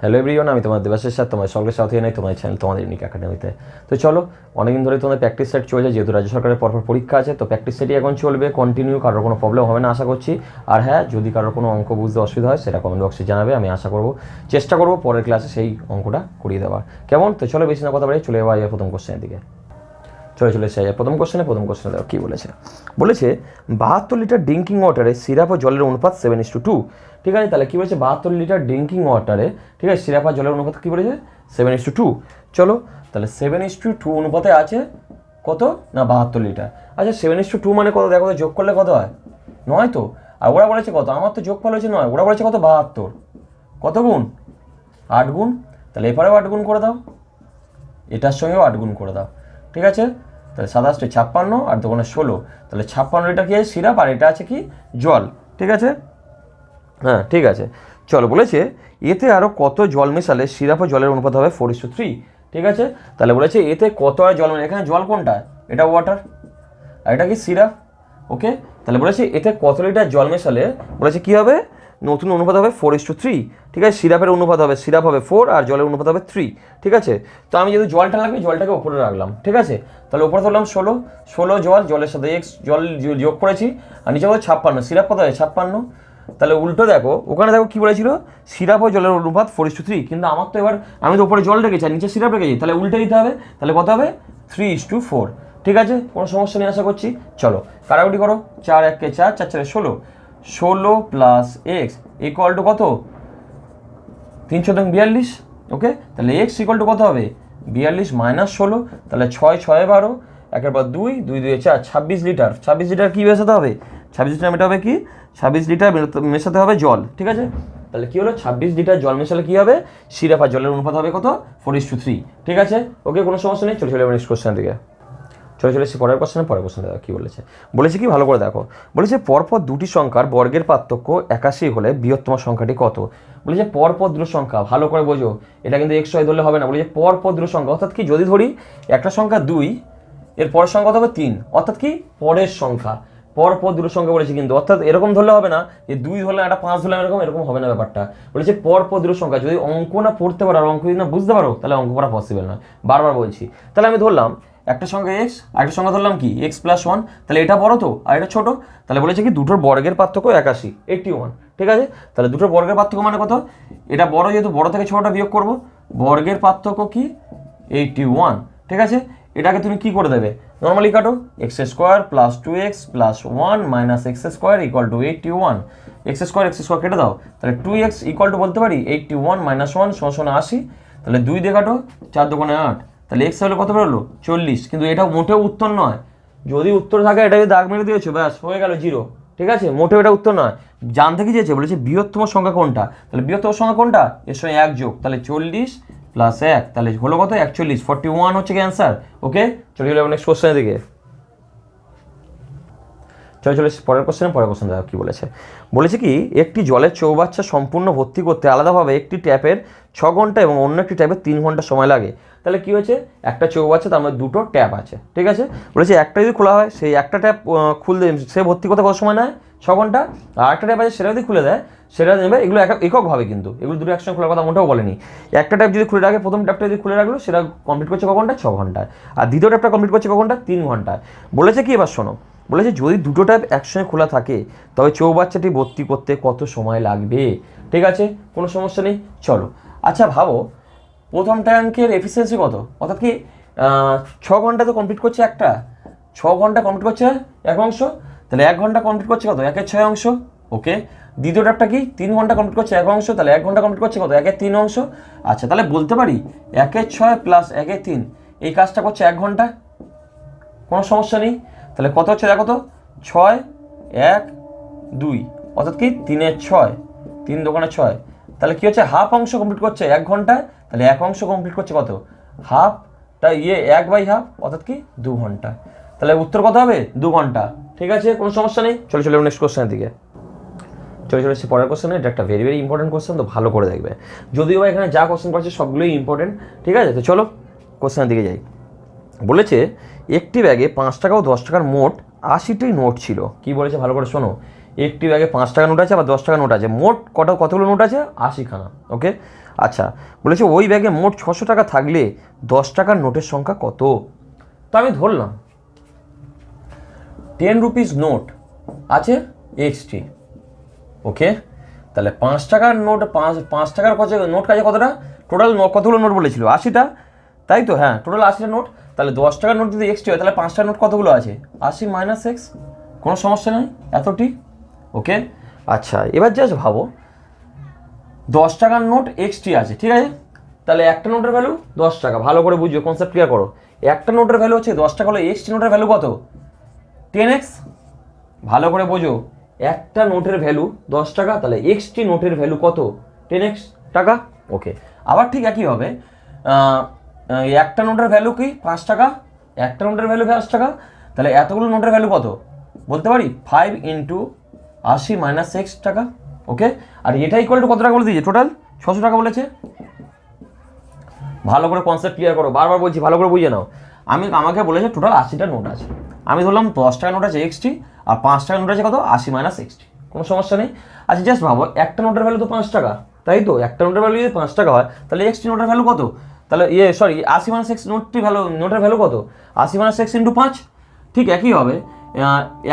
Hello everyone, আমি তোমাদের Debashis sir, তোমার সকলের সাথে নেই তোমার চ্যানেল তোমাদের ইউনিক একাডেমিতে। তো চলো, অনেকদিন ধরে তোমাদের প্র্যাকটিস সেট চলছে, যেহেতু রাজ্য সরকারের পরপর পরীক্ষা আছে, তো প্র্যাকটিস সেটই এখন চলবে কন্টিনিউ। কারোর কোনো প্রবলেম হবে না আশা করছি। আর হ্যাঁ, যদি কারোর কোনো অঙ্ক বুঝতে অসুবিধা হয় সেটা কমেন্ট বক্সে জানাবে, আমি আশা করবো, চেষ্টা করবো পরের ক্লাসে সেই অঙ্কটা করিয়ে দেওয়ার। কেমন? তো চলো বেশি না কথা বলে চলে যাওয়া যায় প্রথম কোশ্চেনের দিকে। চলে এসে যায় প্রথম কোশ্চেনে দেখো কী বলেছে। 72 লিটার ড্রিঙ্কিং ওয়াটারে সিরাপ ও জলের অনুপাত 7:2। ঠিক আছে, তাহলে কী বলেছে? 72 লিটার ড্রিঙ্কিং ওয়াটারে, ঠিক আছে, সিরাপ আর জলের অনুপাত কী বলেছে? 7:2। চলো, তাহলে 7:2 অনুপাতে আছে কত না 72 লিটার। আচ্ছা, 7:2 মানে কত? দেখো তো, যোগ করলে কত হয়? 9 তো। আর ওরা বলেছে কত? আমার তো যোগফল হয়েছে 9, ওরা বলেছে কত? 72। কত গুণ? 8 গুণ। তাহলে এবারেও 8 গুণ করে দাও, এটার সঙ্গেও 8 গুণ করে দাও। ঠিক আছে, তাহলে 27 56 আর 2 16। তাহলে 56 লিটার কি আছে? সিরাপ, আর এটা আছে কি? জল। ঠিক আছে, হ্যাঁ ঠিক আছে। চলো, বলেছে এতে আরও কত জল মেশালে সিরাপ ও জলের অনুপাত হবে 4:3। ঠিক আছে, তাহলে বলেছে এতে কত আর জল, এখানে জল কোনটা? এটা ওয়াটার, আর এটা কি? সিরাপ। ওকে, তাহলে বলেছে এতে কত লিটার জল মেশালে বলেছে কী হবে? নতুন অনুপাত হবে 4:3। ঠিক আছে, সিরাপের অনুপাত হবে, সিরাপ হবে 4 আর জলের অনুপাত হবে 3। ঠিক আছে, তো আমি যদি জলটা লাগবে, জলটাকে ওপরে রাখলাম। ঠিক আছে, তাহলে ওপরে ধরলাম 16 জল, জলের সাথে এক্স জল যোগ করেছি, আর নিচে হবে 56। সিরাপ কত হয়? 56। তাহলে উল্টো দেখো, ওখানে দেখো কী বলেছিল? সিরাপ ও জলের অনুপাত 4:3, কিন্তু আমার তো এবার, আমি তো উপরে জল রেখেছি আর নিচে সিরাপ রেখেছি, তাহলে উল্টে দিতে হবে। তাহলে কত হবে? 3:4। ঠিক আছে, কোনো সমস্যা নেই আশা করছি। চলো কাটাকুটি করো, 4 1 4, 4 4 16, 16 প্লাস এক্স ইকুয়াল টু কত? 342। ওকে, তাহলে এক্স ইকুয়াল টু কত হবে? 42 মাইনাস 16। তাহলে 6 6 12, একের পর 2 2 2 4, 26 লিটার। 26 লিটার কী মেশাতে হবে? 26 লিটার মেটাবে কি? 26 লিটার মেশাতে হবে জল। ঠিক আছে, তাহলে কী হলো? 26 লিটার জল মেশালে কী হবে? সিরাপ আর জলের অনুপাত হবে কত? 4:3। ঠিক আছে, ওকে, কোনো সমস্যা নেই। চলে নেক্সট কোশ্চেন দিকে। চলে এসেছি পরের কোশ্চেনে দেখো কী বলেছে কি ভালো করে দেখো। বলেছে পরপর দুটি সংখ্যার বর্গের পার্থক্য 81 হলে বৃহত্তম সংখ্যাটি কত? বলেছে পরপর দুটো সংখ্যা, ভালো করে বোঝো, এটা কিন্তু এক্স ওয়াই ধরলে হবে না। বলেছে পরপর দুটো সংখ্যা, অর্থাৎ কি, যদি ধরি একটা সংখ্যা 2, এর পরের সংখ্যা হবে 3, অর্থাৎ কি পরের সংখ্যা। পরপর দুটো সংখ্যা বলেছে কিন্তু, অর্থাৎ এরকম ধরলে হবে না যে 2 ধরলাম একটা 5 ধরলাম, এরকম হবে না ব্যাপারটা। বলেছে পরপর দুটো সংখ্যা, যদি অঙ্ক না পড়তে পারো আর অঙ্ক যদি না বুঝতে পারো তাহলে অঙ্ক করা পসিবল নয়, বারবার বলছি। তাহলে আমি ধরলাম একটা সংখ্যা এক্স, আরেকটা সংখ্যা ধরলাম কি এক্স প্লাস 1, তাহলে এটা বড় তো আর এটা ছোট। তাহলে বলেছে কি দুটোর বর্গের পার্থক্য 81। ঠিক আছে, তাহলে দুটোর বর্গের পার্থক্য মানে কত? এটা বড়, যেহেতু বড় থেকে ছোটটা বিয়োগ করবো, বর্গের পার্থক্য কি? 81। ঠিক আছে, এটাকে তুমি কি করে দেবে? নর্মালি কাটো, x square plus 2x plus 1 minus x square equal to 81। X square কেটে দাও, তাহলে 2x ইকুয়াল টু বলতে পারি 81 মাইনাস 1 = 80। তাহলে 2 দিয়ে কাটো, 4 2 8, তাহলে এক্স হলো কত বেরোলো? 40। কিন্তু এটা মোটেও উত্তর নয়। যদি উত্তর থাকে এটা যদি দাগ মেরে দিয়েছো, ব্যাস হয়ে গেল 0। ঠিক আছে, মোটেও এটা উত্তর নয়। জানতে কি চেয়েছে? বলেছে বৃহত্তম সংখ্যা কোনটা। তাহলে বৃহত্তম সংখ্যা কোনটা? এর সঙ্গে 1 যোগ, তাহলে 40 প্লাস 1, তাহলে হলো কত? 41। 41 হচ্ছে কি অ্যান্সার। ওকে, চলে গেল নেক্সট কোশ্চেনের দিকে। চলে পরের কোশ্চেন দেখো কী বলেছে কি একটি জলের চৌবাচ্চা সম্পূর্ণ ভর্তি করতে আলাদাভাবে একটি ট্যাপের 6 ঘন্টা এবং অন্য একটি ট্যাপের 3 ঘন্টা সময় লাগে। তাহলে কি হয়েছে? একটা চৌবাচ্চা, তার মধ্যে দুটো ট্যাপ আছে। ঠিক আছে, বলেছে একটা যদি খোলা হয়, সেই একটা ট্যাপ খুলতে সে ভর্তি করতে কত সময় নেয়? 6 ঘন্টা। আর একটা ট্যাপ আছে, সেটা যদি খুলে দেয় সেটা নেবে, এগুলো এককভাবে, কিন্তু এগুলো দুটো একসঙ্গে খোলার কথা মোটেও বলেনি। একটা ট্যাপ যদি খুলে রাখে, প্রথম ট্যাপটা যদি খুলে রাখলো, সেটা কমপ্লিট করছে ক ঘন্টায়? 6 ঘন্টায়। আর দ্বিতীয় ট্যাপটা কমপ্লিট করছে ক ঘন্টায়? 3 ঘন্টায়। বলেছে কি, এবার শোনো, বলেছে যদি দুটো ট্যাপ একসঙ্গে খোলা থাকে তবে চৌবাচ্চাটি ভর্তি করতে কত সময় লাগবে? ঠিক আছে, কোনো সমস্যা নেই। চলো, আচ্ছা ভাবো, প্রথম ট্যাঙ্কের এফিসিয়েন্সি কত? অর্থাৎ কি 6 ঘন্টা তো কমপ্লিট করছে একটা, 6 ঘন্টা কমপ্লিট করছে 1 অংশ, তাহলে 1 ঘন্টা কমপ্লিট করছে কত? 1/6 অংশ। ওকে, দ্বিতীয় ট্যাপটা কি 3 ঘন্টা কমপ্লিট করছে 1 অংশ, তাহলে 1 ঘন্টা কমপ্লিট করছে কত? 1/3 অংশ। আচ্ছা, তাহলে বলতে পারি 1/6 প্লাস 1/3 এই কাজটা করছে 1 ঘন্টা। কোনো সমস্যা নেই। তাহলে কত হচ্ছে দেখো তো? 6 1 2, অর্থাৎ কি 3/6, 3 2 6। তাহলে কি হচ্ছে? হাফ অংশ কমপ্লিট করছে 1 ঘন্টায়, তাহলে 1 অংশ কমপ্লিট করছে কত? হাফটা 1/2, অর্থাৎ কি 2 ঘন্টা। তাহলে উত্তর কত হবে? 2 ঘন্টা। ঠিক আছে, কোনো সমস্যা নেই। চলে নেক্সট কোশ্চেনের দিকে। চলে এসেছি পরের কোশ্চেনে। এটা একটা ভেরি ইম্পর্টেন্ট কোশ্চেন, তো ভালো করে দেখবে। যদিও এখানে যা কোশ্চেন করছে সবগুলোই ইম্পর্টেন্ট। ঠিক আছে, তো চলো কোশ্চেনের দিকে যাই। বলেছে একটি ব্যাগে 5 টাকা ও 10 টাকার মোট 80টি নোট ছিল। কি বলেছে ভালো করে শোনো, একটি ব্যাগে 5 টাকা নোট আছে, আবার 10 টাকা নোট আছে, মোট কতগুলো নোট আছে? 80খানা। ওকে, আচ্ছা, বলেছে ওই ব্যাগে মোট 600 টাকা থাকলে 10 টাকার নোটের সংখ্যা কত? তো আমি ধরলাম 10 রুপিস নোট আছে এক্সটি, ওকে। তাহলে 5 টাকার নোট, 5 টাকার নোট কাছে কতটা? টোটাল কতগুলো নোট বলেছিল? 80টা, তাই তো? হ্যাঁ, টোটাল 80টা নোট। তাহলে 10 টাকার নোট যদি এক্সটি হয় তাহলে 5 টাকার নোট কতগুলো আছে? 80 মাইনাস এক্স, কোনো সমস্যা নেই, এতটি, ওকে। আচ্ছা, এবার জাস্ট ভাবো 10 টাকার নোট এক্সটি আছে, ঠিক আছে। তাহলে একটা নোটের ভ্যালু 10 টাকা, ভালো করে বুঝবে, কনসেপ্ট ক্লিয়ার করো। একটা নোটের ভ্যালু হচ্ছে 10 টাকা, হলো এক্সটি নোটের ভ্যালু কত? 10x। ভালো করে বোঝো, একটা নোটের ভ্যালু 10 টাকা, তাহলে এক্সটি নোটের ভ্যালু কত? 10x টাকা, ওকে। আবার ঠিক একই হবে, একটা নোটের ভ্যালু কি? 5 টাকা, একটা নোটের ভ্যালু 5 টাকা, তাহলে এতগুলো নোটের ভ্যালু কত বলতে পারি? 5 ইন্টু 80 মাইনাস এক্স টাকা, ওকে। আর এটা ইকুয়াল টু কত টাকা বলে দিয়েছে? টোটাল 600 টাকা বলেছে। ভালো করে কনসেপ্ট ক্লিয়ার করো, বারবার বলছি, ভালো করে বুঝে নাও। আমাকে বলেছে টোটাল 80টা নোট আছে, আমি ধরলাম 10 টাকা নোট আছে এক্সটি, আর 5 টাকা নোট আছে কত? 80 মাইনাস এক্সটি, কোনো সমস্যা নেই। আচ্ছা, জাস্ট ভাবো একটা নোটের ভ্যালু তো 5 টাকা, তাই তো? একটা নোটের ভ্যালু যদি 5 টাকা হয় তাহলে এক্সটি নোটের ভ্যালু কত? তাহলে 80 মাইনাস এক্স নোটের ভ্যালু কত? 80 মাইনাস এক্স ইন্টু 5। ঠিক একই হবে,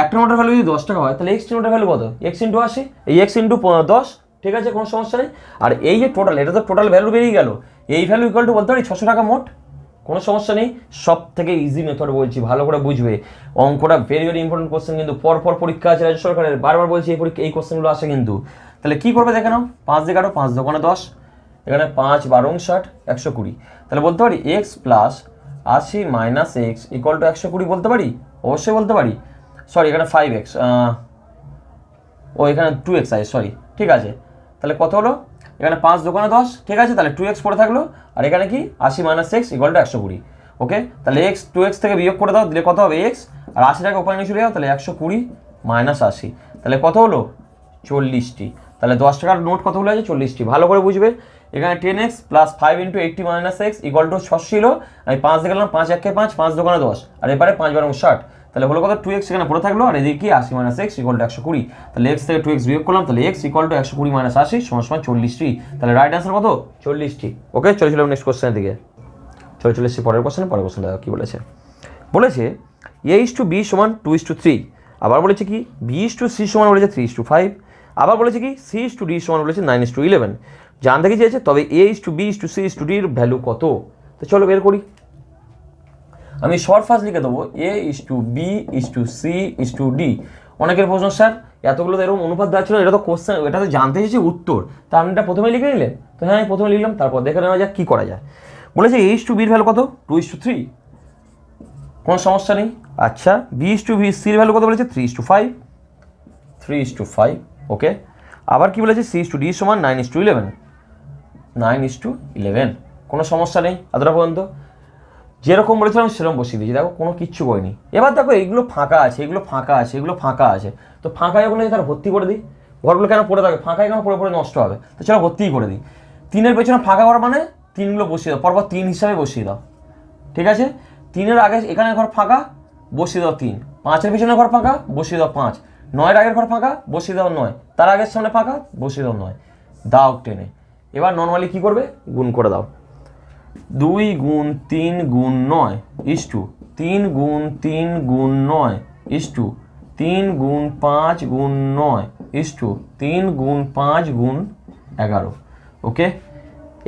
একটা নোটের ভ্যালু যদি 10 টাকা হয় তাহলে এক্সটি নোটের ভ্যালু কত? এক্স ইন্টু 80, এই এক্স ইন্টু 10, ঠিক আছে, কোনো সমস্যা নেই। আর এই যে টোটাল, এটা তো টোটাল ভ্যালু বেরিয়ে গেল, এই ভ্যালু ইকুয়াল টু বলতে পারি 600 টাকা মোট, কোনো সমস্যা নেই। সব থেকে ইজি মেথড বলছি, ভালো করে বুঝবে। অঙ্কটা ভেরি ভেরি ইম্পর্টেন্ট কোশ্চেন, কিন্তু পরপর পরীক্ষা আছে রাজ্য সরকারের, বারবার বলছি এই কোশ্চেনগুলো আসে কিন্তু। তাহলে কি করবে দেখে নাও, 5 দিয়ে কাটো, 5 দোকানে 10, এখানে 5 12 60, 120। তাহলে বলতে পারি x plus 80 minus x equal to 120 বলতে পারি, অবশ্যই বলতে পারি। সরি, এখানে 5x, এখানে 2x আছে, সরি, ঠিক আছে। তাহলে কত হলো? এখানে 5 দোকানে 10, ঠিক আছে, তাহলে 2x পড়ে থাকলো, আর এখানে কি 80 মাইনাস এক্স ইকুয়াল টু 120, ওকে। তাহলে এক্স 2x থেকে বিয়োগ করে দাও, দিলে কত হবে? এক্স, আর 80 টাকা উপরে নিয়ে চলে যাও, তাহলে 120 মাইনাস 80, তাহলে কত হলো? 40টি। তাহলে 10 টাকার নোট কতগুলো আছে? 40টি, ভালো করে বুঝবে। এখানে 10x plus 5 into 80 minus x equal to 600 ছিল, আমি 5 দিয়ে গেলাম, 5 1 5, 5 দোকানে 10, আর এবারে 5 12 60, তাহলে হলো কত? 2x এখানে পড়ে থাকলো, আর এদিকে কি 80 মাইনাস এক্স ইকুয়াল টু 120। তাহলে x থেকে 2x বিয়োগ করলাম, তাহলে x ইকুয়াল টু 120 মাইনাস 80 সমান 40টি। তাহলে রাইট অ্যান্সার কত? 40টি, ওকে। চলেছিলাম নেক্সট কোশ্চেনের দিকে, চলে এসেছি পরের কোশ্চেন। পরের কোশ্চেন দেখো কি বলেছে। বলেছে a:b সমান 2:3, আবার বলেছে কি b:c সমান বলেছে 3:5, আবার বলেছে কি c:d সমান বলেছে 9:11। জানতে কি চেয়েছে, তবে a:b:c:d এর ভ্যালু কত? তো চলো বের করি। আমি শর্ট ফার্স্ট লিখে দেবো a:b:c:d। অনেকের প্রশ্ন, স্যার এতগুলো তো এরকম অনুপাত দেওয়া ছিল, এটা তো কোশ্চেন, এটা তো জানতে চেয়েছি উত্তর, তা আপনি এটা প্রথমে লিখে নিলেন। তো হ্যাঁ, আমি প্রথমে লিখলাম, তারপর দেখে নেওয়া যাক কী করা যায়। বলেছে a:b এর ভ্যালু কত? 2:3, কোনো সমস্যা নেই। আচ্ছা, b:c এর ভ্যালু কত বলেছে? 3:5, 3:5, ওকে। আবার কি বলেছে? c:d সমান 9:11, 9:11, কোনো সমস্যা নেই এতটা পর্যন্ত। যেরকম বলেছিলাম সেরকম বসিয়ে দিয়েছি, দেখো কোনো কিচ্ছু করিনি। এবার দেখো এইগুলো ফাঁকা আছে, এগুলো ফাঁকা আছে, এগুলো ফাঁকা আছে, তো ফাঁকা যখন আছে তার ভর্তি করে দিই। ঘরগুলো কেন পড়ে থাকে? ফাঁকায় কেন পড়ে পড়ে নষ্ট হবে? তো চলো ভর্তিই করে দিই। 3-এর পেছনে ফাঁকা ঘর মানে 3গুলো বসিয়ে দাও, পরপর 3 হিসাবে বসিয়ে দাও, ঠিক আছে। 3-এর আগে এখানে ঘর ফাঁকা, বসিয়ে দাও 3। 5-এর পেছনে ঘর ফাঁকা, বসিয়ে দাও 5। 9-এর আগের ঘর ফাঁকা, বসিয়ে দাও 9। তার আগের সামনে ফাঁকা, বসিয়ে দাও 9, দাও টেনে। এবার নর্মালি কী করবে? গুণ করে দাও। 2 গুণ 3 গুণ 9 ইস্টু 3 গুণ 3 গুণ 9 ইস্টু 3 গুণ 5 গুণ 9 ইস্টু 3 গুণ 5 গুণ 11, ওকে।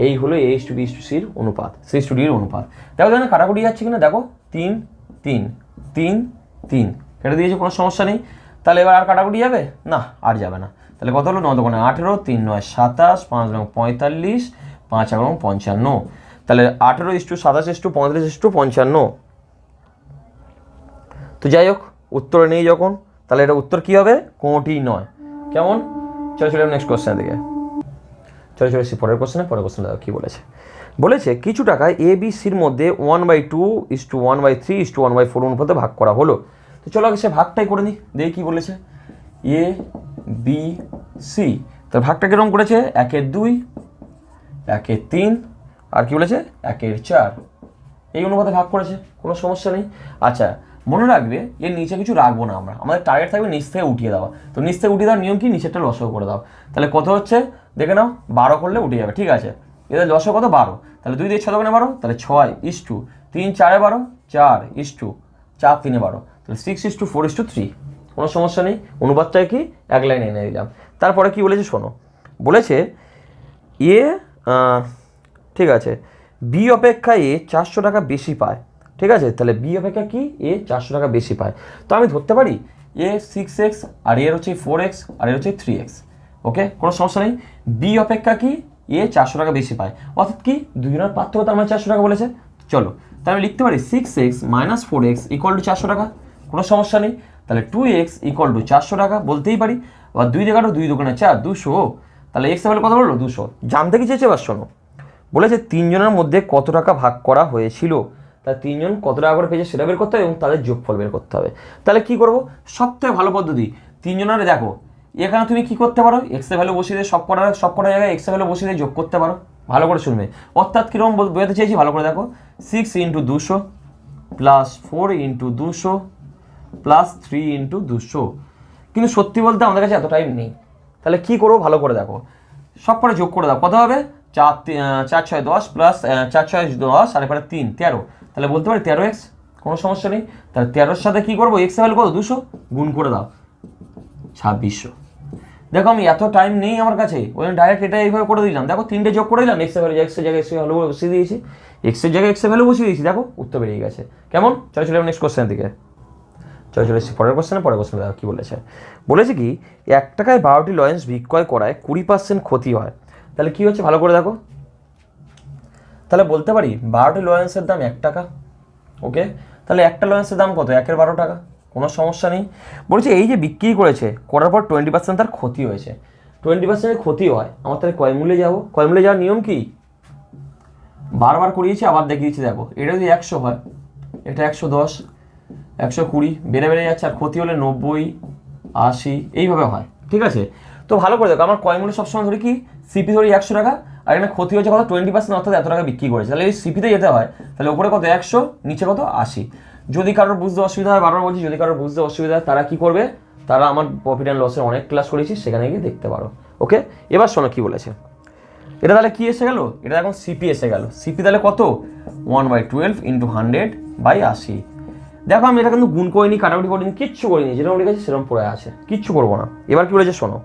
এই হলো a:b:c অনুপাত, c:d এর অনুপাত। দেখো যেন কাটাকুটি যাচ্ছে কিনা, দেখো 3 3 3 3 কেটে দিয়েছে, কোনো সমস্যা নেই। তাহলে এবার আর কাটাকুটি যাবে না? আর যাবে না। তাহলে কত হলো? 9 দোকানে 18, 3 9 27, 5 9 45, 5 11 55। তাহলে 18:27:35:55। তো যাই হোক, উত্তর নেই যখন, তাহলে এটা উত্তর কী হবে? কোনোটিই নয়। কেমন? চলে নেক্সট কোশ্চেনের দিকে, চলে এসেছি পরের কোশ্চেনে। পরের কোশ্চেন কী বলেছে? বলেছে কিছু টাকা a:b:c এর মধ্যে 1/2:1/3:1/4 অনুপাতে ভাগ করা হলো। তো চলো আগে সে ভাগটাই করে নিই, দেখি কী বলেছে। a:b:c, তার ভাগটা কীরকম করেছে? 1/2, 1/3, আর কি বলেছে? 1/4, এই অনুপাতে ভাগ করেছে, কোনো সমস্যা নেই। আচ্ছা, মনে রাখবে এর নিচে কিছু রাখবো না আমরা, আমাদের টার্গেট থাকবে নিচ থেকে উঠিয়ে দেওয়া। তো নিচ থেকে উঠিয়ে দেওয়ার নিয়ম কি? নিচেরটা লসও করে দাও। তাহলে কত হচ্ছে দেখে নাও, 12 করলে উঠে যাবে, ঠিক আছে। এদের লসে কত 12, তাহলে 2 দিয়ে 6 দোকানে 12, তাহলে 6:3 4 12 4:4 3 12, তাহলে 6:4:3। কোনো সমস্যা নেই, অনুপাতটায় কি এক লাইনে এনে দিলাম। তারপরে কি বলেছে শোনো, বলেছে এ ঠিক আছে বি অপেক্ষা এ 400 টাকা বেশি পায়। ঠিক আছে, তাহলে বি অপেক্ষা কি এ 400 টাকা বেশি পায়। তো আমি ধরতে পারি এ 6x আর এর হচ্ছে 4x আর এর হচ্ছে 3x। ওকে, কোনো সমস্যা নেই। বি অপেক্ষা কি এ 400 টাকা বেশি পায়, অর্থাৎ কি দুজনের পার্থক্য তার মানে 400 টাকা বলেছে। চলো তাহলে আমি লিখতে পারি 6x - 4x = 400 টাকা, কোনো সমস্যা নেই। তাহলে 2x = 400 টাকা বলতেই পারি। আবার 2 দিয়ে কাটো, 2 দুগুণে 4 200, তাহলে এক্স ভ্যালু কত বললো 200। জানতে কি চেয়েছে এবার শোনো, বলেছে 3 জনের মধ্যে কত টাকা ভাগ করা হয়েছিল, তাহলে 3 জন কত টাকা করে পেয়েছে সেটা বের করতে হবে এবং তাদের যোগফল বের করতে হবে। তাহলে কি করবো, সবথেকে ভালো পদ্ধতি 3 জনের, দেখো এখানে তুমি কি করতে পারো, এক্স এর ভ্যালু বসিয়ে দিয়ে সব কটা জায়গায় এক্স এর ভ্যালু বসিয়ে দিয়ে যোগ করতে পারো। ভালো করে শুনবে, অর্থাৎ কিরকম বোঝাতে চাইছি ভালো করে দেখো, 6 × 200 প্লাস 4 × 200 প্লাস 3 × 200। কিন্তু সত্যি বলতে আমাদের কাছে এত টাইম নেই, তাহলে কি করবো ভালো করে দেখো, সব করে যোগ করে দাও, কত হবে 4 6 10 প্লাস 4 6 10 আর এবারে 3 13, তাহলে বলতে পারি 13x। কোনো সমস্যা নেই। তাহলে 13-এর সাথে কি করবো, এক্স ভ্যালু কত 200 গুণ করে দাও 2600। দেখো আমি এত টাইম নেই আমার কাছে, ওই জন্য ডাইরেক্ট এটা এইভাবে করে দিলাম। দেখো 3টে যোগ করে দিলাম, এক্স এর জায়গায় এক্স এর ভ্যালু বসিয়ে দিয়েছি, এক্স এর জায়গায় এক্স এর ভ্যালু বসিয়ে দিয়েছি, দেখো উত্তর বেরিয়ে গেছে। কেমন, চলো চলে নেক্সট কোশ্চেনের দিকে। চলে এসেছি পরের কোশ্চেনে। দেখো কী বলেছে কি 1 টাকায় 12টি লয়েন্স বিক্রয় করায় 20% ক্ষতি হয়। তাহলে কি হচ্ছে ভালো করে দেখো, তাহলে বলতে পারি 12টি লয়েন্সের দাম 1 টাকা। ওকে, তাহলে একটা লয়েন্সের দাম কত, 1 এর 12 টাকা। কোনো সমস্যা নেই। বলছে এই যে বিক্রি করার পর 20% তার ক্ষতি হয়েছে, 20% ক্ষতি হয়, আমার তাহলে কয় মূল্যে যাবো, কয় মূল্যে যাওয়ার নিয়ম কি, বারবার করিয়েছি আবার দেখিয়েছি। দেখো এটা যদি 100 হয়, এটা 110 120 বেড়ে বেড়ে যাচ্ছে, আর ক্ষতি হলে 90 80 এইভাবে হয়। ঠিক আছে, তো ভালো করে দেখো, আমার কয় মূল্য সবসময় ধরি কি, সিপি ধরি 100 টাকা, আর এখানে ক্ষতি হচ্ছে কত 20%, অর্থাৎ এত টাকা বিক্রি করেছে, তাহলে এই সিপিতে যেতে হয়। তাহলে উপরে কত 100, নিচে কত 80। যদি কারোর বুঝতে অসুবিধা হয়, বারবার বলছি, যদি কারোর বুঝতে অসুবিধা হয় তারা কি করবে, তারা আমার প্রফিট অ্যান্ড লসের অনেক ক্লাস করেছি, সেখানে গিয়ে দেখতে পারো। ওকে, এবার শোনো কি বলেছে, এটা তাহলে কি এসে গেল, এটা এখন সিপি এসে গেল। সিপি তাহলে কত 1/12 × 100/80। দেখো আমি এটা কিন্তু গুণ করিনি, কাটাকুটি করিনি, কিচ্ছু করিনি, যেরকম লিখেছে সেরকম পড়ে আছে, কিচ্ছু করবো না। এবার কি বলেছে শোনো,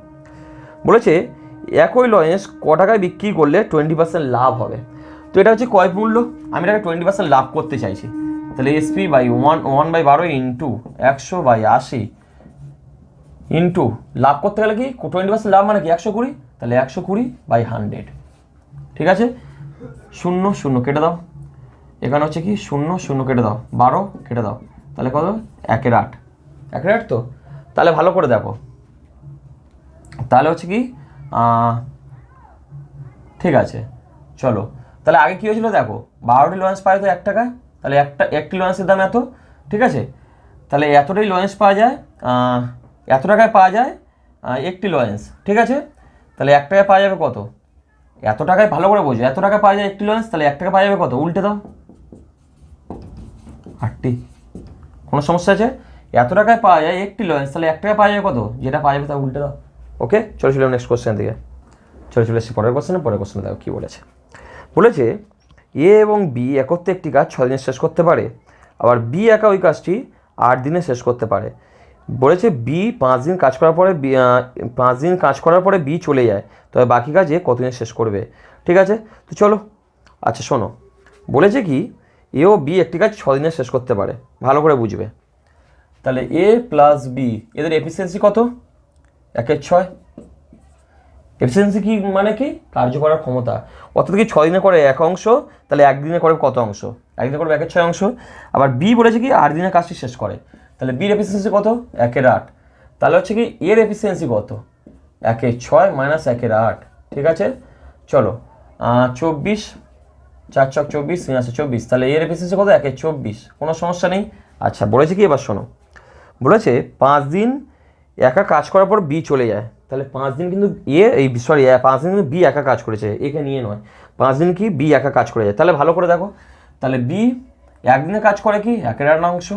বলেছে একই লয়েন্স ক টাকায় বিক্রি করলে 20% লাভ হবে। তো এটা হচ্ছে কয় মূল্য, আমি এটাকে 20% লাভ করতে চাইছি, তাহলে এসপি বাই 1/12 ইন্টু 100/80 ইন্টু লাভ করতে গেলে কি 20% লাভ মানে কি 120, তাহলে 120/100। ঠিক আছে, 0 0 কেটে দাও, এখানে হচ্ছে কি 0 0 কেটে দাও, 12 কেটে দাও, তাহলে কত 1 এর 8, 1 এর 8। তো তাহলে ভালো করে দেখো, তাহলে হচ্ছে কি ঠিক আছে চলো, তাহলে আগে কি হয়েছিল দেখো, 12টি লয়েন্স পাওয়া যেত 1 টাকা, তাহলে একটি লয়েন্সের দাম এত। ঠিক আছে, তাহলে এতটাই লয়েন্স পাওয়া যায়, এত টাকায় পাওয়া যায় একটি লয়েন্স। ঠিক আছে, তাহলে 1 টাকায় পাওয়া যাবে কত, এত টাকায় ভালো করে বোঝো, এত টাকা পাওয়া যায় একটি লয়েন্স, তাহলে 1 টাকা পাওয়া যাবে কত, উল্টে দাও 8টি। কোনো সমস্যা আছে, এত টাকায় পাওয়া যায় একটি লয়েন্স, তাহলে 1 টাকা পাওয়া যাবে কত, যেটা পাওয়া যাবে তা উল্টে দাও। ওকে, চলো নেক্সট কোশ্চেন দিকে। চলে এসেছি পরের কোশ্চেনে দেখো কী বলেছে এ এবং বি একত্রে একটি কাজ 6 দিনে শেষ করতে পারে, আবার বি একা ওই কাজটি 8 দিনে শেষ করতে পারে। বলেছে বি 5 দিন কাজ করার পরে বি চলে যায়, তবে বাকি কাজে কত দিনে শেষ করবে। ঠিক আছে, তো চলো আচ্ছা শোনো, বলেছে কি এ ও বি একটি কাজ 6 দিনে শেষ করতে পারে, ভালো করে বুঝবে। তাহলে এ প্লাস বি এদের এফিসিয়েন্সি কত, 1/6। এফিসিয়েন্সি কি মানে কি, কার্য করার ক্ষমতা, অর্থাৎ কি 6 দিনে করে 1 অংশ, তাহলে 1 দিনে করে কত অংশ, 1 দিনে করে 1/6 অংশ। আবার বি বলেছে কি 8 দিনের কাজটি শেষ করে, তাহলে বির এফিসিয়েন্সি কত 1 এর 8, তাহলে হচ্ছে কি এর এফিসিয়েন্সি কত 1/6 - 1 এর 8। ঠিক আছে, চলো 24 4 ছক 24 3 আছে 24, তাহলে এর এফিসিয়েন্সি কত 1/24। কোনো সমস্যা নেই। আচ্ছা বলেছে কি এবার শোনো, বলেছে 5 দিন একা কাজ করার পর বি চলে যায়, তাহলে 5 দিন কিন্তু 5 দিন কিন্তু বি একা কাজ করেছে, একে নিয়ে নয়, 5 দিন কি বি একা কাজ করে যায়। তাহলে ভালো করে দেখো, তাহলে বি 1 দিনে কাজ করে কি 1 এর 8 অংশ,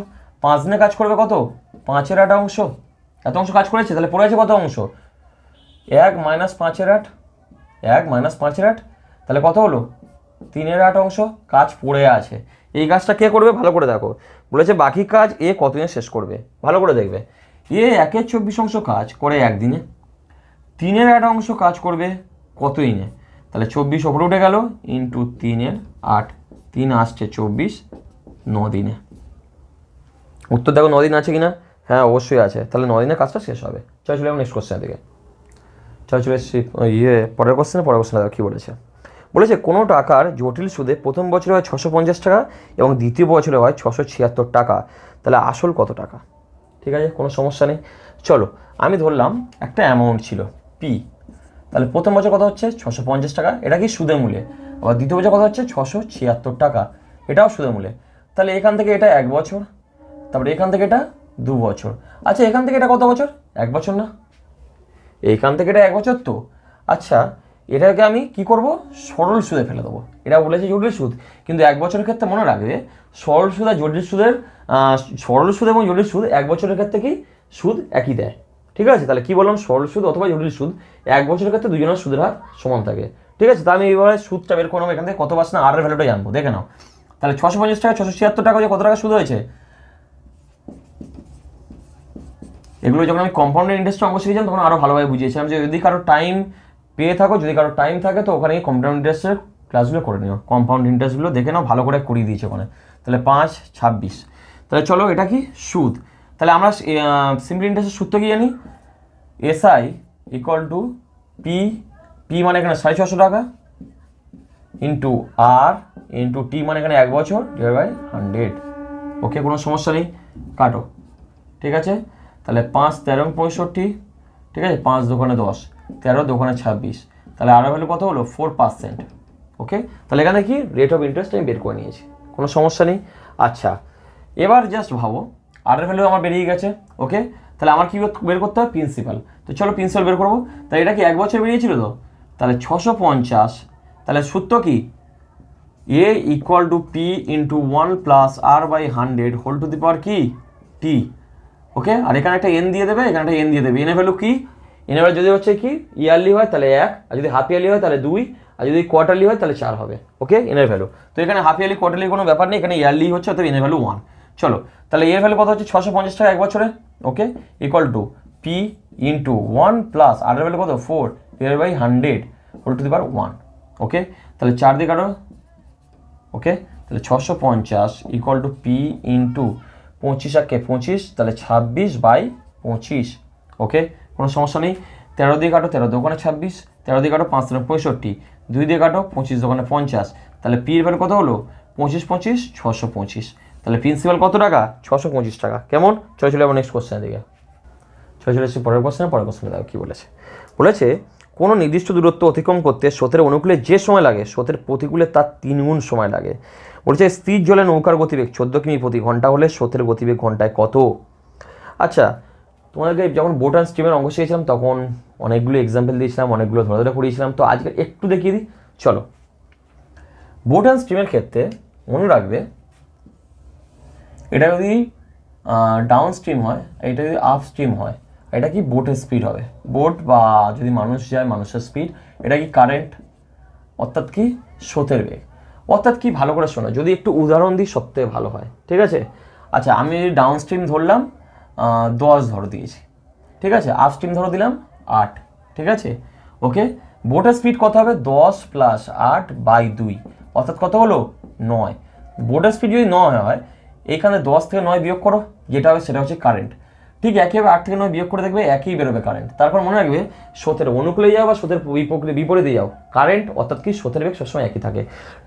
5 দিনে কাজ করবে কত 5 এর 8 অংশ, এত অংশ কাজ করেছে, তাহলে পড়ে আছে কত অংশ 1 - 5 এর 8, 1 - 5 এর 8, তাহলে কত হলো 3/8 কাজ পড়ে আছে। এই কাজটা কে করবে ভালো করে দেখো, বলেছে বাকি কাজ এ কতদিনে শেষ করবে, ভালো করে দেখবে। এ 1/24 কাজ করে একদিনে, 3/8 কাজ করবে কত দিনে, তাহলে 24 ওপরে উঠে গেল ইন্টু 3/8, 3 আসছে 24, 9 দিনে। উত্তর দেখো 9 দিন আছে কিনা, হ্যাঁ অবশ্যই আছে, তাহলে 9 দিনে কাজটা শেষ হবে। চলো চলে নেক্সট কোশ্চেন দিকে। চলে এসছি পরের কোশ্চেনে দেখো কী বলেছে। বলেছে কোনো টাকার জটিল সুদে প্রথম বছরে হয় 650 টাকা এবং দ্বিতীয় বছরে হয় 676 টাকা, তাহলে আসল কত টাকা? ঠিক আছে, কোনো সমস্যা নেই। চলো আমি ধরলাম একটা অ্যামাউন্ট ছিল পি, তাহলে প্রথম বছর কত হচ্ছে 650 টাকা, এটা কি সুদে মূলে, আবার দ্বিতীয় বছর কত হচ্ছে 676 টাকা, এটাও সুদে মূলে। তাহলে এখান থেকে এটা 1 বছর, তারপরে এখান থেকে এটা 2 বছর, আচ্ছা এখান থেকে এটা কত বছর, 1 বছর না, এইখান থেকে এটা 1 বছর তো। আচ্ছা এটাকে আমি কি করব, সরল সুদে ফেলে দেবো। এটা বলেছে জটিল সুদ, কিন্তু 1 বছরের ক্ষেত্রে মনে রাখবে সরল সুদ আর জটিল সুদের সরল সুদ এবং জটিল সুদ 1 বছরের ক্ষেত্রে কি সুদ একই দেয়। ঠিক আছে, তাহলে কি বললাম, সরল সুদ অথবা জটিল সুদ 1 বছরের ক্ষেত্রে দুজনের সুদের হার সমান থাকে। ঠিক আছে, তা আমি এইভাবে সুদটা বের করলাম, এখান থেকে কত পাস না আর এর ভ্যালুটা জানবো, দেখে নাও। তাহলে 650 টাকা 676 টাকা কত টাকা সুদ হয়েছে, এগুলো যখন আমি কম্পাউন্ডেড ইন্টারেস্টের অঙ্ক শিখেছিলাম তখন আরও ভালোভাবে বুঝিয়েছিলাম যে যদি কারো টাইম পেয়ে থাকো, যদি কারো টাইম থাকে তো ওখানে কম্পাউন্ড ইন্টারেস্টের ক্লাসগুলো করে নিও, কম্পাউন্ড ইন্টারেস্টগুলো দেখে নাও, ভালো করে করিয়ে দিয়েছে ওখানে। তাহলে 5, 26, তাহলে চলো এটা কি সুদ, তাহলে আমরা সিম্পল ইন্টারেস্টের সূত্র কি জানি, SI equal to P, P মানে এখানে 650 টাকা ইন্টু আর ইন্টু টি মানে এখানে 1 বছর ডিভাইড বাই 100। ওকে, কোনো সমস্যা নেই, কাটো। ঠিক আছে, তাহলে 5, 13, 65, ঠিক আছে, 5 দোকানে 10, 13 দোকানে 26, তাহলে আরও ভ্যালু কত হলো 4%। ওকে, তাহলে এখানে কি রেট অফ ইন্টারেস্ট আমি বের করে নিয়েছি, কোনো সমস্যা নেই। আচ্ছা এবার জাস্ট ভাবো আর এর ভ্যালু আমার বেরিয়ে গেছে। ওকে, তাহলে আমার কি বের করতে হবে, প্রিন্সিপাল। তো চলো প্রিন্সিপাল বের করবো। তাহলে এটা কি 1 বছর বেরিয়েছিল তো, তাহলে 650, তাহলে সূত্র কি A equal to P into 1 plus R by 100 whole to the power কি টি। ওকে, আর এখানে একটা এন দিয়ে দেবে, এখানে একটা এন দিয়ে দেবে। এনের ভ্যালু কি, এনের ভ্যালু যদি হচ্ছে কি ইয়ারলি হয় তাহলে 1, আর যদি হাফ ইয়ারলি হয় তাহলে 2, আর যদি কোয়ার্টারলি হয় তাহলে 4 হবে। ওকে, এনের ভ্যালু তো এখানে হাফ ইয়ারলি কোয়ার্টারলি কোনো ব্যাপার নেই, এখানে ইয়ারলি হচ্ছে, অর্থাৎ এনের ভ্যালু 1। চলো তাহলে এর ভ্যালু কত হচ্ছে 650 টাকা 1 বছরে। Okay, equal to P into 1 plus R এর ভ্যালু কত 4 divide by 100 whole to the power 1। Okay, তাহলে 4 দিয়ে কাটো। ওকে, তাহলে 650 ইকুয়াল টু পি ইন্টু 25 আর কে 25, তাহলে 26/25। ওকে, কোনো সমস্যা নেই। 13 দিয়ে কাটো, 13 দোকানে 26, 13 দিয়ে কাটো 5 65, 2 দিয়ে কাটো 25 দোকানে 50, তাহলে পি এর ভ্যালু কত হলো 25, 25, 625। তাহলে প্রিন্সিপাল কত টাকা 625 টাকা। কেমন, চলে আবার নেক্সট কোশ্চেনের দিকে। চলে এসেছি পরের কোশ্চেনে দেখো কী বলেছে। বলেছে কোনো নির্দিষ্ট দূরত্ব অতিক্রম করতে স্রোতের অনুকূলে যে সময় লাগে স্রোতের প্রতিকূলে তার 3 গুণ সময় লাগে। বলছে স্থির জলে নৌকার গতিবেগ 14 কিমি প্রতি ঘন্টা হলে স্রোতের গতিবেগ ঘন্টায় কত? আচ্ছা তোমাদেরকে যখন বোট অ্যান্ড স্ট্রিমের অঙ্ক শিখেছিলাম তখন অনেকগুলো এক্সাম্পল দিয়েছিলাম, অনেকগুলো ধরে ধরে করিয়েছিলাম, তো আজকে একটু দেখিয়ে দিই। চলো, বোট অ্যান্ড স্ট্রিমের ক্ষেত্রে মনে রাখবে এটা যদি ডাউন স্ট্রিম হয়, এটা যদি আপ স্ট্রিম হয়, এটা কি বোটের স্পিড হবে, বোট বা যদি মানুষ যায় মানুষের স্পিড, এটা কি কারেন্ট অর্থাৎ কি স্রোতের বেগ, অর্থাৎ কি ভালো করে শোনো, যদি একটু উদাহরণ দিই সবথেকে ভালো হয়। ঠিক আছে, আচ্ছা আমি ডাউন স্ট্রিম ধরলাম 10 ধরো দিয়েছি, ঠিক আছে, আপ স্ট্রিম ধরো দিলাম 8, ঠিক আছে। ওকে, বোটের স্পিড কত হবে 10 প্লাস 8/2, অর্থাৎ কত হলো 9। বোটের স্পিড যদি 9 হয়, এখানে 10 থেকে 9 বিয়োগ করো, যেটা হবে সেটা হচ্ছে কারেন্ট। ঠিক একইভাবে 8 থেকে 9 বিয়োগ করে দেখবে একই বেরোবে কারেন্ট। তারপর মনে রাখবে স্রোতের অনুকূলে যাও বা স্রোতের বিপরীতে যাও, কারেন্ট অর্থাৎ কি স্রোতের বেগ সবসময় একই থাকে।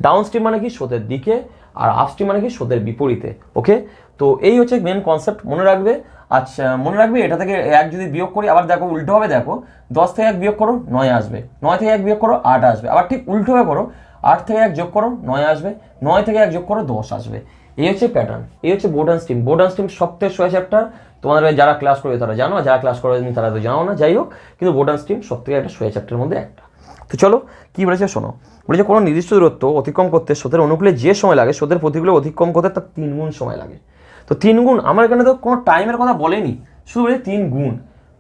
ডাউন স্ট্রিম মানে কি স্রোতের দিকে, আর আপ স্ট্রিম মানে কি স্রোতের বিপরীতে। ওকে, তো এই হচ্ছে মেন কনসেপ্ট, মনে রাখবে। আচ্ছা মনে রাখবে এটা থেকে 1 যদি বিয়োগ করি, আবার দেখো উল্টোভাবে দেখো, 10 থেকে 1 বিয়োগ করো 9 আসবে, 9 থেকে 1 বিয়োগ করো 8 আসবে, আবার ঠিক উল্টোভাবে করো, 8 থেকে 1 যোগ করো 9 আসবে, 9 থেকে 1 যোগ করো 10 আসবে। এই হচ্ছে প্যাটার্ন, এই হচ্ছে boat and stream. Boat and stream সবথেকে সোজা চ্যাপ্টার, তোমাদের যারা ক্লাস করবে তারা জানো, যারা ক্লাস করেনি তারা তো জানো না, যাই হোক, কিন্তু বোট অ্যান্ড স্ট্রিম সবথেকে একটা সোজা চ্যাপ্টারের মধ্যে একটা। তো চলো কী বলেছে শোনো, বলেছে কোনো নির্দিষ্ট দূরত্ব অতিক্রম করতে স্রোতের অনুকূলে যে সময় লাগে স্রোতের প্রতিকূলে অতিক্রম করতে তার 3 গুণ সময় লাগে। তো 3 গুণ, আমার এখানে তো কোনো টাইমের কথা বলেনি, শুধু বলে 3 গুণ।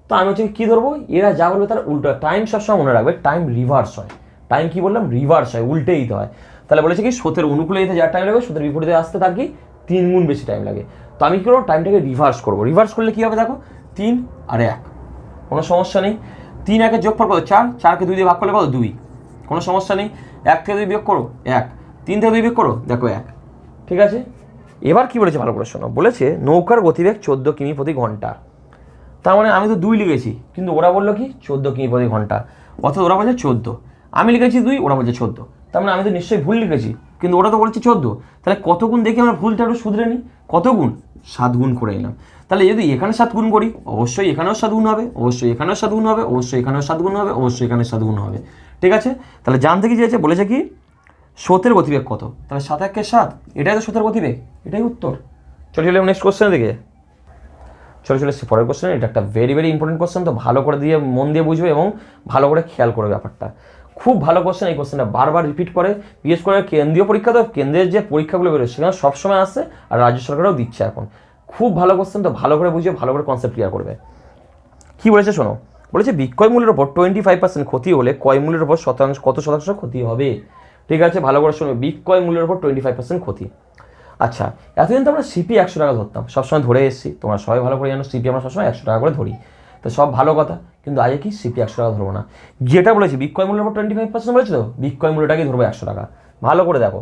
তো আমি হচ্ছে কী ধরবো, এরা যা বলবে তার উল্টো, টাইম সবসময় মনে রাখবে টাইম রিভার্স হয়, টাইম কি বললাম রিভার্স হয়, উল্টে দিতে হয়। তাহলে বলেছে কি স্রোতের অনুকূলে যেতে যার টাইম লাগে স্রোতের বিপরীতে আসতে তার কি 3 গুণ বেশি টাইম লাগে। তো আমি কী করবো টাইমটাকে রিভার্স করবো। রিভার্স করলে কী হবে দেখো 3 আর 1, কোনো সমস্যা নেই। 3 1-এর যোগফল কত 4, 4কে 2 দিয়ে ভাগ করলে কত 2, কোনো সমস্যা নেই। 1 থেকে 2 বিয়োগ করো 1, 3 থেকে 2 বিয়োগ করো দেখো 1, ঠিক আছে। এবার কি বলেছে ভালো করে শোনো, বলেছে নৌকার গতিবেগ 14 কিমি প্রতি ঘন্টা। তার মানে আমি তো 2 লিখেছি কিন্তু ওরা বললো কি 14 কিমি প্রতি ঘন্টা, অর্থাৎ ওরা বলছে 14, আমি লিখেছি 2, ওরা বলছে 14। তার মানে আমি তো নিশ্চয়ই ভুল লিখেছি, কিন্তু ওরা তো বলছে 14। তাহলে কত গুণ দেখি আমরা ভুলটা একটু শুধরে নিই। কত গুণ? 7 গুণ করে নিলাম। তাহলে যদি এখানে 7 গুণ করি অবশ্যই এখানেও 7 গুণ হবে, অবশ্যই এখানেও 7 গুণ হবে, অবশ্যই এখানেও 7 গুণ হবে, অবশ্যই এখানে 7 গুণ হবে, ঠিক আছে। তাহলে জানতে কি চেয়েছে, বলেছে কি স্রোতের গতিবেগ কত, তাহলে 7 1 7, এটাই তো স্রোতের গতিবেগ, এটাই উত্তর। চলে নেক্সট কোশ্চেনের দিকে। চলে এসেছি পরের কোশ্চেন। এটা একটা ভেরি ভেরি ইম্পর্টেন্ট কোশ্চেন, তো ভালো করে দিয়ে মন দিয়ে বুঝবে এবং ভালো করে খেয়াল করবে ব্যাপারটা। খুব ভালো কোশ্চেন, এই কোশ্চেনটা বারবার রিপিট করে, বিশেষ করে কেন্দ্রীয় পরীক্ষা, তো কেন্দ্রের যে পরীক্ষাগুলো বেরোয় সেখানে সবসময় আসছে, আর রাজ্য সরকারও দিচ্ছে এখন। খুব ভালো কোশ্চেন, তো ভালো করে বুঝবে, ভালো করে কনসেপ্ট ক্লিয়ার করবে। কী বলেছে শোনো, বলেছে বিক্রয় মূল্যের ওপর 25% ক্ষতি হলে ক্রয় মূল্যের ওপর কত শতাংশ ক্ষতি হবে। ঠিক আছে, ভালো করে শোনো, বিক্রয় মূল্যের ওপর 25% ক্ষতি। আচ্ছা, এতদিন তো আমরা সিপি 100 টাকা ধরতাম, সবসময় ধরে এসেছি, তোমরা সবাই ভালো করে জানো সিপি আমরা সবসময় 100 টাকা করে ধরি, তো সব ভালো কথা। কিন্তু আজকে কি সিপি 100 টাকা ধরবো না, যেটা বলেছি বিক্রয় মূল্যের উপর 25% বলেছে, তো বিক্রয় মূল্যটাকেই ধরবো 100 টাকা। ভালো করে দেখো,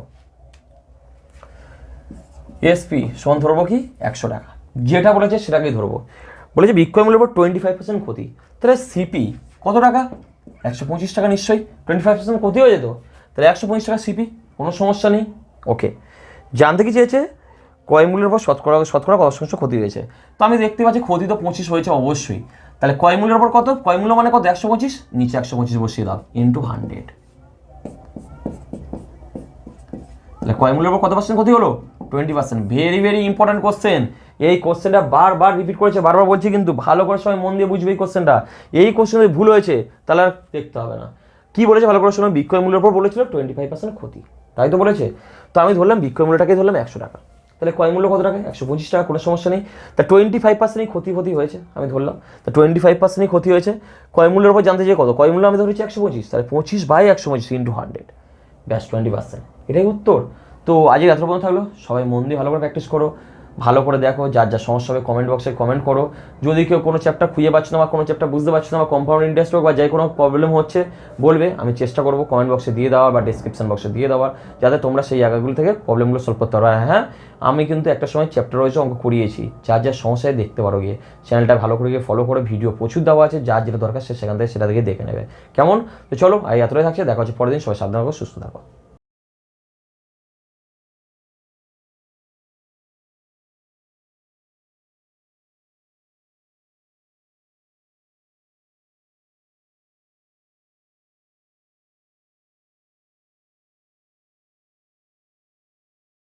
এসপি সমান ধরবো কি 100 টাকা, যেটা বলেছে সেটাকেই ধরবো। বলেছে বিক্রয় মূল্যের উপর 25% ক্ষতি, তাহলে সিপি কত টাকা 125 টাকা, নিশ্চয়ই 25% ক্ষতি হয়ে যেত, তাহলে 125 টাকা সিপি, কোনো সমস্যা নেই। ওকে, জানতে কি চেয়েছে ক্রয় মূল্যের উপর শতকরা কত শতাংশ ক্ষতি হয়েছে। তো আমি দেখতে পাচ্ছি ক্ষতি তো 25 হয়েছে অবশ্যই, তাহলে ক্রয় মূল্যের উপর কত, ক্রয় মূল্য মানে কত 125, নিচে 125 বসিয়ে দাও ইন্টু 100, তাহলে ক্রয় মূল্যের উপর কত পার্সেন্ট ক্ষতি হলো 20%। ভেরি ভেরি ইম্পর্টেন্ট কোশ্চেন, এই কোশ্চেনটা বারবার রিপিট করেছে, বারবার বলছি, কিন্তু ভালো করে সবাই মন দিয়ে বুঝবে এই কোশ্চেনটা। এই কোশ্চেনে ভুল হয়েছে তাহলে আর দেখতে হবে না। কি বলেছে ভালো করে শোনো, বিক্রয় মূল্যের উপর বলেছিল 25% ক্ষতি, তাই তো বলেছে। তো আমি ধরলাম বিক্রয় মূল্যটাকে ধরলাম 100 টাকা, তাহলে ক্রয় মূল্য কত টাকা 125 টাকা, কোনো সমস্যা নেই। তা 25%ই ক্ষতি হয়েছে আমি ধরলাম, তা 25%ই ক্ষতি হয়েছে। ক্রয় মূল্যের উপর জানতে চাই কত, ক্রয় মূল্য আমি ধরেছি 125, তাহলে 25/125 ইন্টু 100, ব্যাস 20%, এটাই উত্তর। তো আজকে এত পর্যন্ত থাকলো, সবাই মন দিয়ে ভালো করে প্র্যাকটিস করো, ভালো করে দেখো, যার যা সমস্যা হবে কমেন্ট বক্সে কমেন্ট করো। যদি কেউ কোনো চ্যাপ্টার খুঁজে পাচ্ছ না বা কোনো চ্যাপ্টার বুঝতে পারছো না বা কম্পাউন্ড ইন্টারেস্ট হোক বা যে কোনো প্রবলেম হচ্ছে বলবে, আমি চেষ্টা করবো কমেন্ট বক্সে দিয়ে দেওয়ার বা ডিসক্রিপশন বক্সে দিয়ে দেওয়ার, যাতে তোমরা সেই জায়গাগুলো থেকে প্রবলেমগুলো সলভ করতে পারো। হ্যাঁ, আমি কিন্তু একটা সময় চ্যাপ্টার রয়েছে অঙ্ক করিয়েছি, যার যা সমস্যায় দেখতে পারো গিয়ে, চ্যানেলটা ভালো করে গিয়ে ফলো করে, ভিডিও প্রচুর দেওয়া আছে, যার যেটা দরকার সে সেখান থেকে সেটা থেকে দেখে নেবে। কেমন? তো চলো, এতটাই থাকছে, দেখা হচ্ছে পরের দিন। সবাই সাবধান থাকো, সুস্থ থাকো।